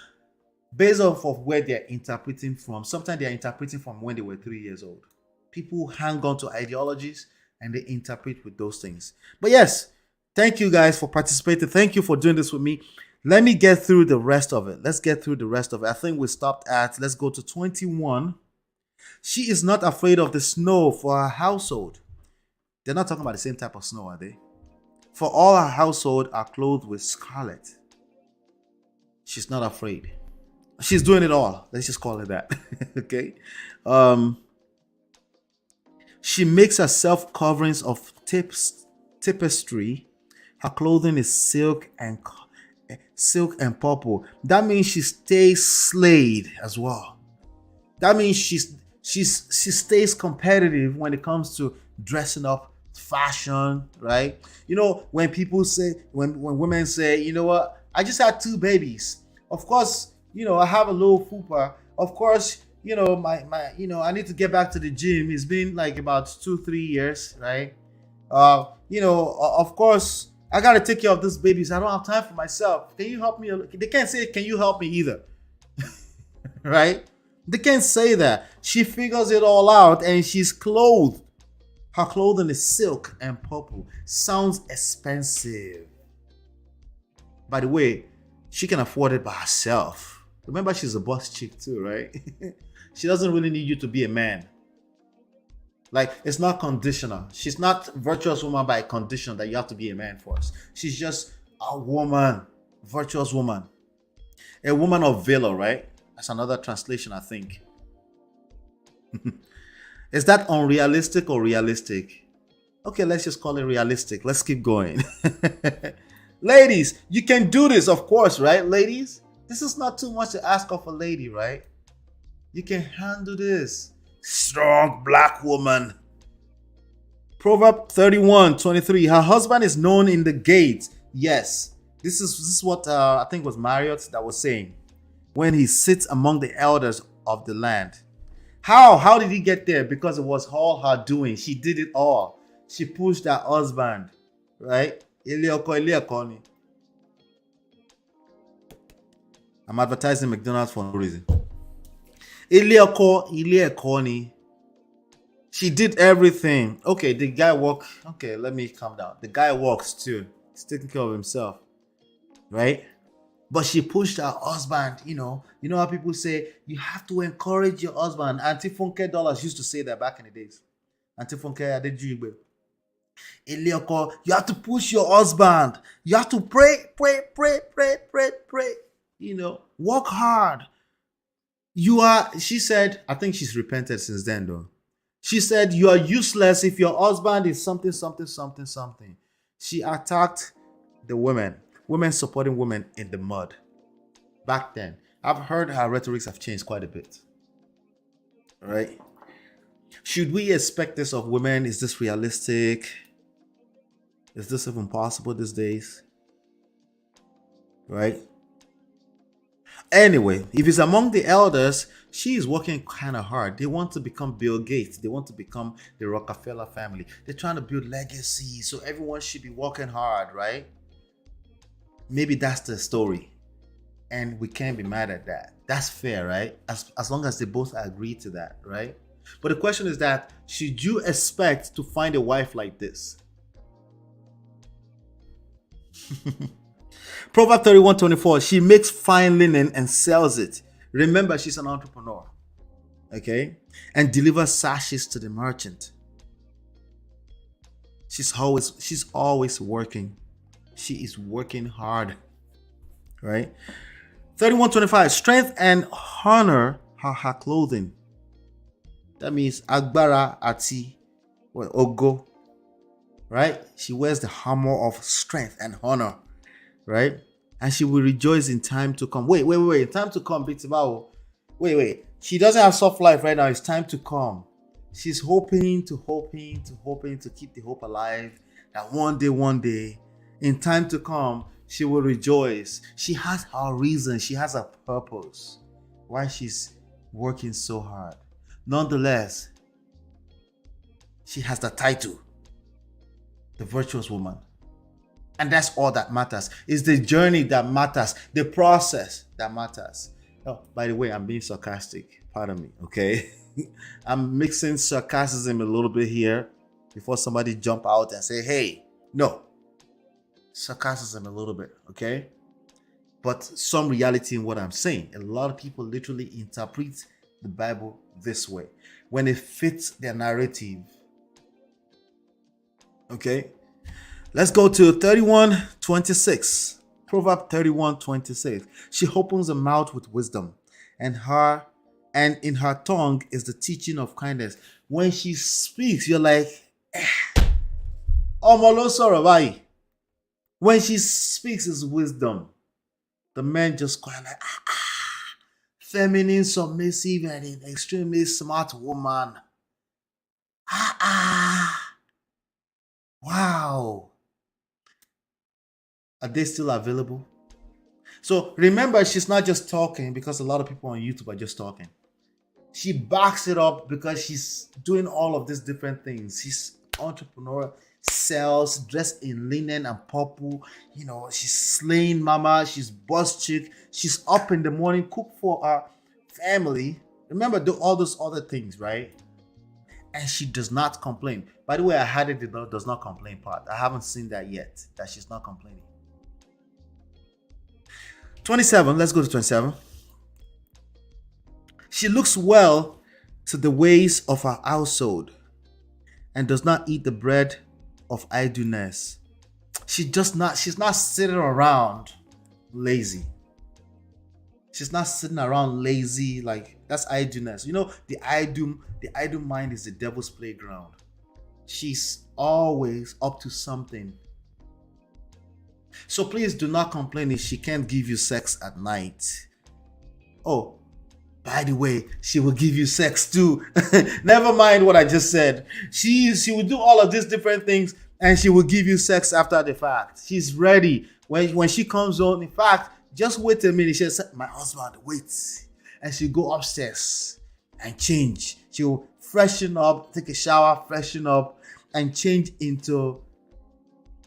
based off of where they're interpreting from. Sometimes they're interpreting from when they were 3 years old. People hang on to ideologies and they interpret with those things. But yes, thank you guys for participating. Thank you for doing this with me. Let me get through the rest of it. Let's get through the rest of it. I think we stopped at, let's go to 21. She is not afraid of the snow for her household. They're not talking about the same type of snow, are they? For all her household are clothed with scarlet. She's not afraid. She's doing it all. Let's just call it that. Okay. She makes herself coverings of tapestry. Her clothing is silk and purple. That means she stays slayed as well. That means she stays competitive when it comes to dressing up, fashion, right? You know, when people say, when women say, you know what, I just had 2 babies. Of course, you know, I have a little fupa. Of course, you know, my I need to get back to the gym. It's been like about 2-3 years, right? You know, of course, I gotta take care of these babies. I don't have time for myself. Can you help me? They can't say, can you help me either? Right? They can't say that. She figures it all out and she's clothed. Her clothing is silk and purple. Sounds expensive. By the way, she can afford it by herself. Remember, she's a boss chick too, right? She doesn't really need you to be a man. Like, it's not conditional. She's not virtuous woman by condition that you have to be a man for us. She's just a woman, virtuous woman. A woman of valor, right? That's another translation, I think. Is that unrealistic or realistic? Okay, let's just call it realistic. Let's keep going. Ladies, you can do this, of course, right? Ladies, this is not too much to ask of a lady, right? You can handle this. Strong black woman. Proverb 31:23. Her husband is known in the gates. Yes. This is what I think was Marriott that was saying. when he sits among the elders of the land. How did he get there? Because it was all her doing. She did it all. She pushed her husband, right? I'm advertising McDonald's for no reason. She did everything. Okay, the guy walked. Okay, let me calm down. The guy walks too. He's taking care of himself, right? But she pushed her husband. You know how people say you have to encourage your husband. Auntie Funke Dollars used to say that back in the days. Auntie Funke Adejugbe. You have to push your husband. You have to pray. Work hard. She said, I think she's repented since then though. She said, you are useless if your husband is something. She attacked the women supporting women in the mud. Back then, I've heard her rhetorics have changed quite a bit. Right? Should we expect this of women? Is this realistic? Is this even possible these days? Right? Anyway, if it's among the elders, she is working kind of hard. They want to become Bill Gates. They want to become the Rockefeller family. They're trying to build legacy. So everyone should be working hard, right? Maybe that's the story. And we can't be mad at that. That's fair, right? As long as they both agree to that, right? But the question is that, should you expect to find a wife like this? Proverbs 31:24, she makes fine linen and sells it. Remember, she's an entrepreneur. Okay? And delivers sashes to the merchant. She's always working. She is working hard. Right? 31:25, strength and honor are her clothing. That means agbara ati ogo. Right? She wears the armor of strength and honor. Right? And she will rejoice in time to come. Wait. Time to come, Bitibao. Wait. She doesn't have soft life right now. It's time to come. She's hoping to keep the hope alive that one day, in time to come, she will rejoice. She has her reason. She has a purpose why she's working so hard. Nonetheless, she has the title, the virtuous woman. And that's all that matters. It's the journey that matters, the process that matters. Oh, by the way, I'm being sarcastic. Pardon me, okay? I'm mixing sarcasm a little bit here before somebody jump out and say, hey, no. Sarcasm a little bit, okay? But some reality in what I'm saying. A lot of people literally interpret the Bible this way when it fits their narrative. Okay? Let's go to 31:26. Proverb 31:26. She opens her mouth with wisdom, and in her tongue is the teaching of kindness. When she speaks, you're like, when she speaks is wisdom. The men just kind of feminine, submissive, and an extremely smart woman. Wow. Are they still available? So remember, she's not just talking because a lot of people on YouTube are just talking. She backs it up because she's doing all of these different things. She's entrepreneur, sells, dressed in linen and purple. She's slaying mama. She's boss chick. She's up in the morning, cook for her family. Remember, do all those other things, right? And she does not complain. By the way, I had it the does not complain part. I haven't seen that yet, that she's not complaining. 27, let's go to 27. She looks well to the ways of her household and does not eat the bread of idleness. She's not sitting around lazy. She's not sitting around lazy, like that's idleness. The idle mind is the devil's playground. She's always up to something. So please do not complain if she can't give you sex at night. Oh, by the way, she will give you sex too. Never mind what I just said. She will do all of these different things and she will give you sex after the fact. She's ready. When she comes on, in fact, Just wait a minute. She said, my husband, wait. And she'll go upstairs and change. She'll freshen up, take a shower, freshen up, and change into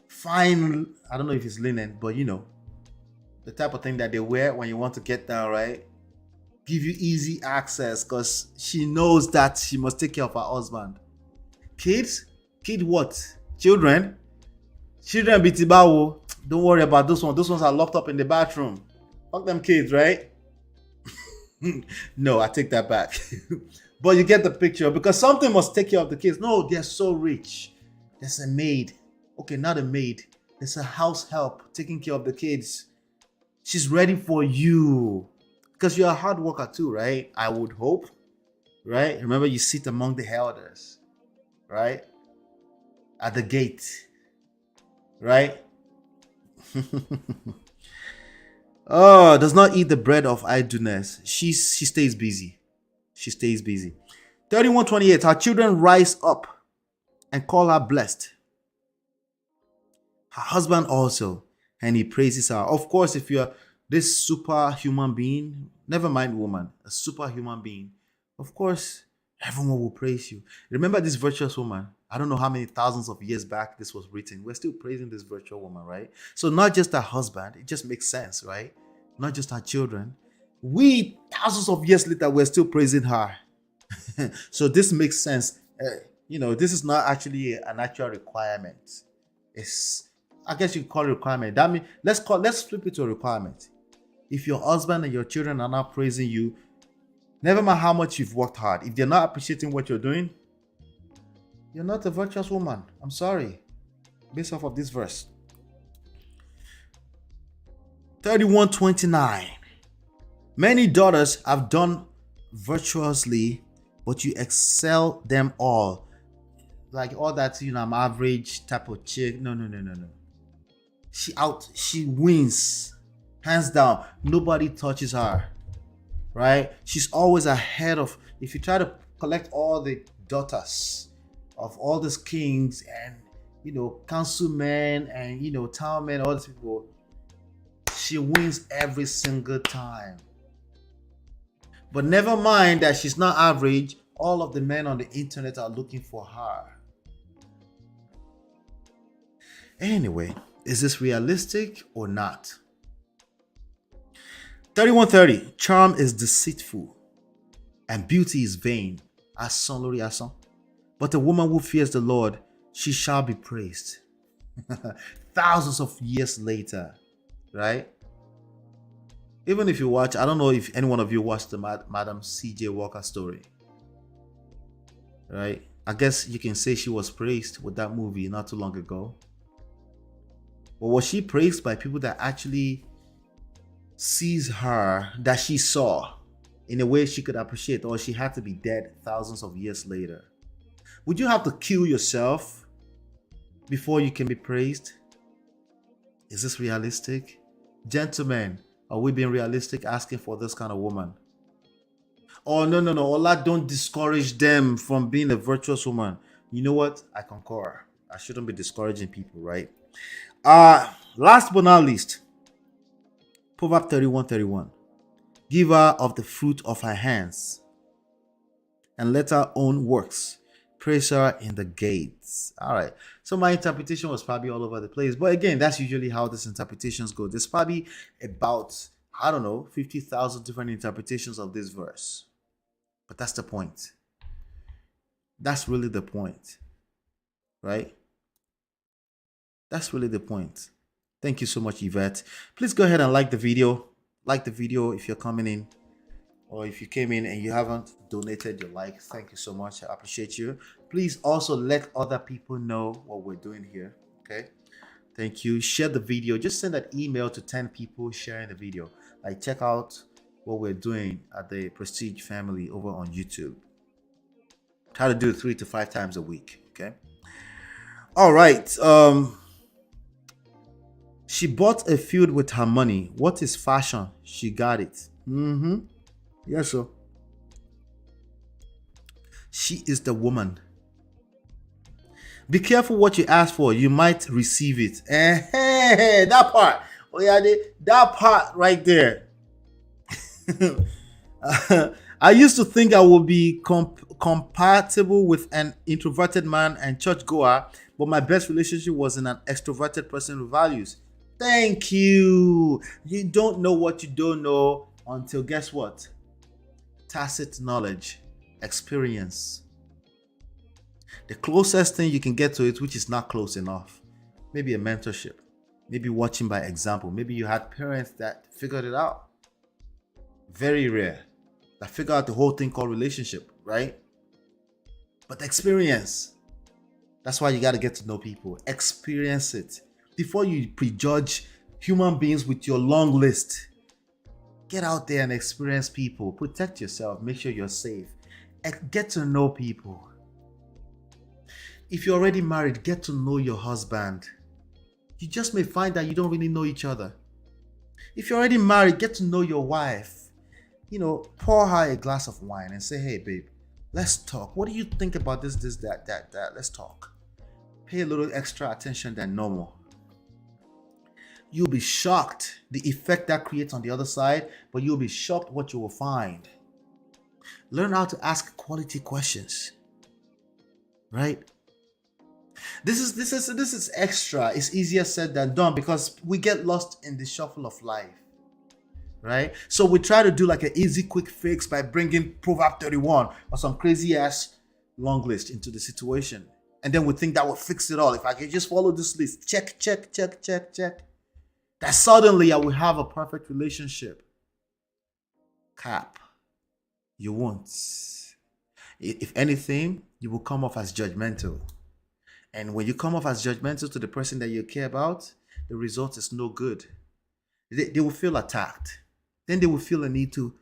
fine, I don't know if it's linen, but the type of thing that they wear when you want to get down, right? Give you easy access because she knows that she must take care of her husband. Kids? Kid what? Children? Children bitibawo. Don't worry about those ones. Those ones are locked up in the bathroom. Fuck them kids, right? No, I take that back. But you get the picture because something must take care of the kids. No, they're so rich. There's a maid. Okay, not a maid. There's a house help taking care of the kids. She's ready for you. Because you're a hard worker too, right? I would hope. Right? Remember, you sit among the elders. Right? At the gate. Right? Oh, does not eat the bread of idleness. She stays busy. She stays busy. 31:28. Her children rise up and call her blessed. Her husband also, and he praises her. Of course, if you're this superhuman being, never mind woman, a superhuman being, of course, everyone will praise you. Remember this virtuous woman? I don't know how many thousands of years back this was written. We're still praising this virtuous woman, right? So not just her husband, it just makes sense, right? Not just her children. We, thousands of years later, we're still praising her. So this makes sense. This is not actually an actual requirement. It's, I guess you call it a requirement. That means let's flip it to a requirement. If your husband and your children are not praising you, never mind how much you've worked hard, if they're not appreciating what you're doing, you're not a virtuous woman. I'm sorry. Based off of this verse. 31:29. Many daughters have done virtuously, but you excel them all. Like all that, I'm average type of chick. No. She wins. Hands down. Nobody touches her. Right? She's always ahead of, if you try to collect all the daughters of all these kings and, councilmen and, town men, all these people, she wins every single time. But never mind that she's not average. All of the men on the internet are looking for her. Anyway, is this realistic or not? 31:30. Charm is deceitful and beauty is vain. But a woman who fears the Lord, she shall be praised. Thousands of years later, right? Even if you watch, I don't know if any one of you watched the Madam C.J. Walker story. Right? I guess you can say she was praised with that movie not too long ago. But was she praised by people that actually sees her, that she saw in a way she could appreciate, or she had to be dead thousands of years later? Would you have to kill yourself before you can be praised? Is this realistic? Gentlemen, are we being realistic asking for this kind of woman? Oh, no. Allah, don't discourage them from being a virtuous woman. You know what? I concur. I shouldn't be discouraging people, right? Last but not least, Proverbs 31:31. Give her of the fruit of her hands, and let her own works praise her in the gates. All right. So my interpretation was probably all over the place. But again, that's usually how these interpretations go. There's probably about, 50,000 different interpretations of this verse. But that's the point. That's really the point. Right? That's really the point. Thank you so much, Yvette. Please go ahead and like the video. Like the video if you're coming in. Or if you came in and you haven't donated your like, thank you so much. I appreciate you. Please also let other people know what we're doing here. Okay? Thank you. Share the video. Just send an email to 10 people sharing the video. Like, check out what we're doing at the Prestige family over on YouTube. Try to do it 3 to 5 times a week. Okay? All right. She bought a field with her money. What is fashion? She got it. Yes, sir. She is the woman. Be careful what you ask for. You might receive it. That part. Oh yeah, that part right there. I used to think I would be compatible with an introverted man and churchgoer, but my best relationship was in an extroverted person with values. Thank you. You don't know what you don't know until guess what? Tacit knowledge, experience. The closest thing you can get to it, which is not close enough, maybe a mentorship, maybe watching by example. Maybe you had parents that figured it out. Very rare. That figure out the whole thing called relationship, right? But experience. That's why you got to get to know people. Experience it. Before you prejudge human beings with your long list, get out there and experience people. Protect yourself. Make sure you're safe. Get to know people. If you're already married, get to know your husband. You just may find that you don't really know each other. If you're already married, get to know your wife. Pour her a glass of wine and say, hey, babe, let's talk. What do you think about this, that? Let's talk. Pay a little extra attention than normal. You'll be shocked the effect that creates on the other side, but you'll be shocked what you will find. Learn how to ask quality questions. Right? This is extra. It's easier said than done because we get lost in the shuffle of life. Right? So we try to do like an easy quick fix by bringing Proverb 31 or some crazy ass long list into the situation. And then we think that will fix it all. If I can just follow this list, check, that suddenly I will have a perfect relationship. Cap. You won't. If anything, you will come off as judgmental. And when you come off as judgmental to the person that you care about, the result is no good. They will feel attacked. Then they will feel a need to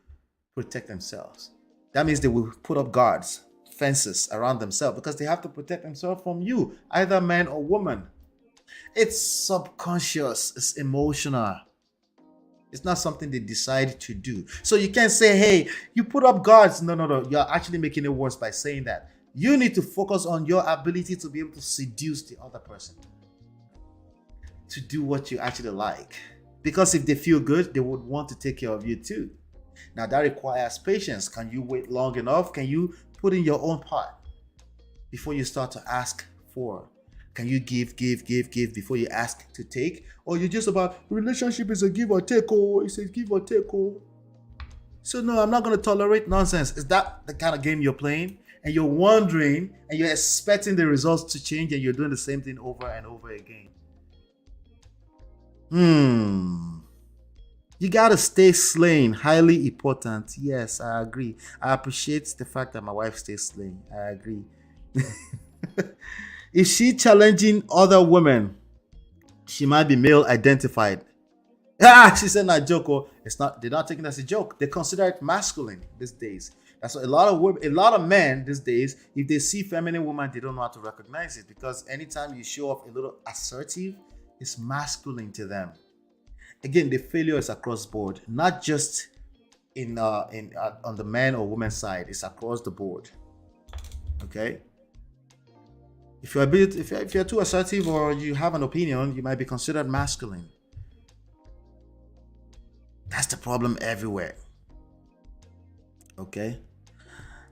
protect themselves. That means they will put up guards, fences around themselves because they have to protect themselves from you, either man or woman. It's subconscious, it's emotional. It's not something they decide to do. So you can't say, hey, you put up guards. No. You're actually making it worse by saying that. You need to focus on your ability to be able to seduce the other person to do what you actually like. Because if they feel good, they would want to take care of you too. Now that requires patience. Can you wait long enough? Can you put in your own part before you start to ask for? Can you give before you ask to take? Or you're just about, relationship is a give or take, it's a give or take, So no, I'm not going to tolerate nonsense. Is that the kind of game you're playing? And you're wondering, and you're expecting the results to change, and you're doing the same thing over and over again. You gotta stay slaying. Highly important. Yes, I agree. I appreciate the fact that my wife stays slaying. I agree. Is she challenging other women? She might be male identified. She said not joke. It's not. They're not taking it as a joke. They consider it masculine these days. That's what a lot of women, a lot of men these days, if they see feminine woman, they don't know how to recognize it because anytime you show up a little assertive, it's masculine to them. Again, the failure is across board, not just on the man or woman side. It's across the board. Okay. If you're too assertive or you have an opinion, you might be considered masculine. That's the problem everywhere. Okay.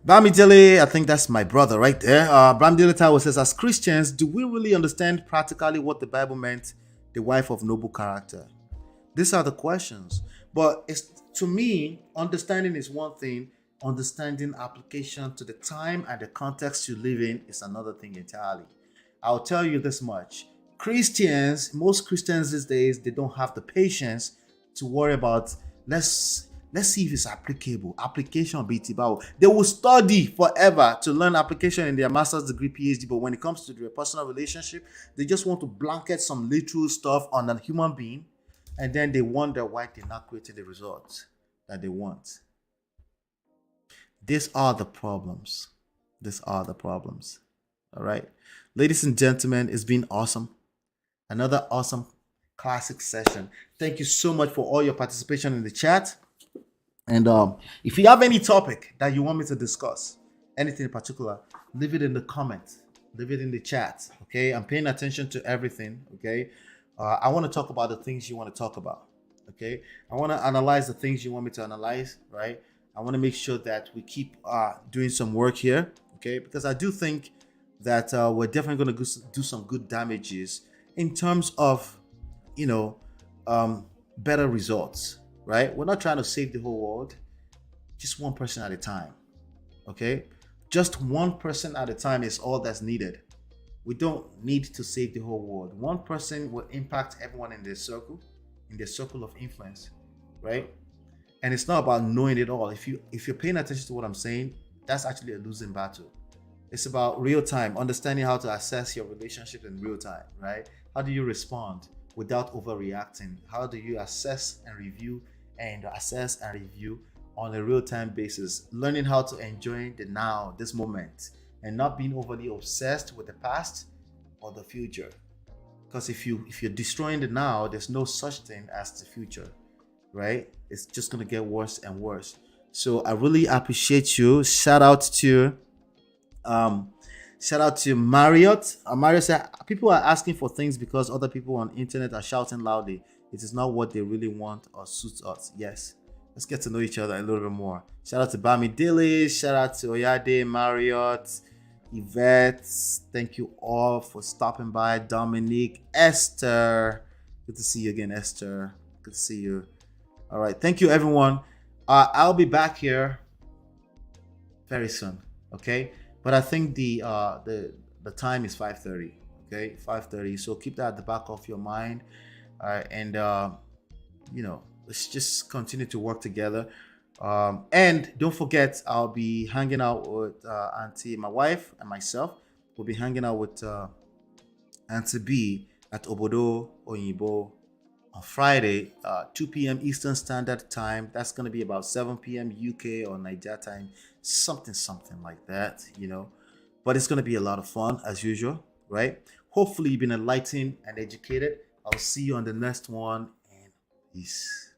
Bamidele, I think that's my brother right there. Bamidele Tawo says, as Christians, do we really understand practically what the Bible meant, the wife of noble character? These are the questions. But to me, understanding is one thing. Understanding application to the time and the context you live in is another thing entirely. I'll tell you this much. Most Christians these days, they don't have the patience to worry about, let's see if it's applicable. Application BT. They will study forever to learn application in their master's degree, PhD, but when it comes to their personal relationship, they just want to blanket some literal stuff on a human being, and then they wonder why they're not creating the results that they want. These are the problems. All right. Ladies and gentlemen, it's been awesome. Another awesome classic session. Thank you so much for all your participation in the chat. And if you have any topic that you want me to discuss, anything in particular, leave it in the comments. Leave it in the chat. Okay. I'm paying attention to everything. Okay. I want to talk about the things you want to talk about. Okay. I want to analyze the things you want me to analyze, right? I want to make sure that we keep doing some work here. Okay. Because I do think that we're definitely going to do some good damages in terms of, you know, better results, right? We're not trying to save the whole world, just one person at a time. Okay. Just one person at a time is all that's needed. We don't need to save the whole world. One person will impact everyone in their circle of influence, right? And it's not about knowing it all. If you're paying attention to what I'm saying, that's actually a losing battle. It's about real time, understanding how to assess your relationship in real time, right? How do you respond without overreacting? How do you assess and review and assess and review on a real time basis? Learning how to enjoy the now, this moment, and not being overly obsessed with the past or the future. Because if you're destroying the now, there's no such thing as the future, right? It's just gonna get worse and worse. So I really appreciate you. Um shout out to Marriott. Marriott said people are asking for things because other people on internet are shouting loudly. It is not what they really want or suits us. Yes. Let's get to know each other a little bit more. Shout out to Bami Dilly. Shout out to Oyade, Marriott, Yvette. Thank you all for stopping by. Dominique, Esther. Good to see you again, Esther. Good to see you. All right. Thank you, everyone. I'll be back here very soon. Okay. But I think the time is 5:30. Okay, 5:30. So keep that at the back of your mind. And let's just continue to work together. And don't forget, I'll be hanging out with Auntie, my wife, and myself. We'll be hanging out with Auntie B at Obodo Oyibo on Friday, 2 p.m. Eastern Standard Time. That's going to be about 7 p.m. UK or Nigeria time, something like that, But it's going to be a lot of fun as usual, right? Hopefully, you've been enlightened and educated. I'll see you on the next one, and peace.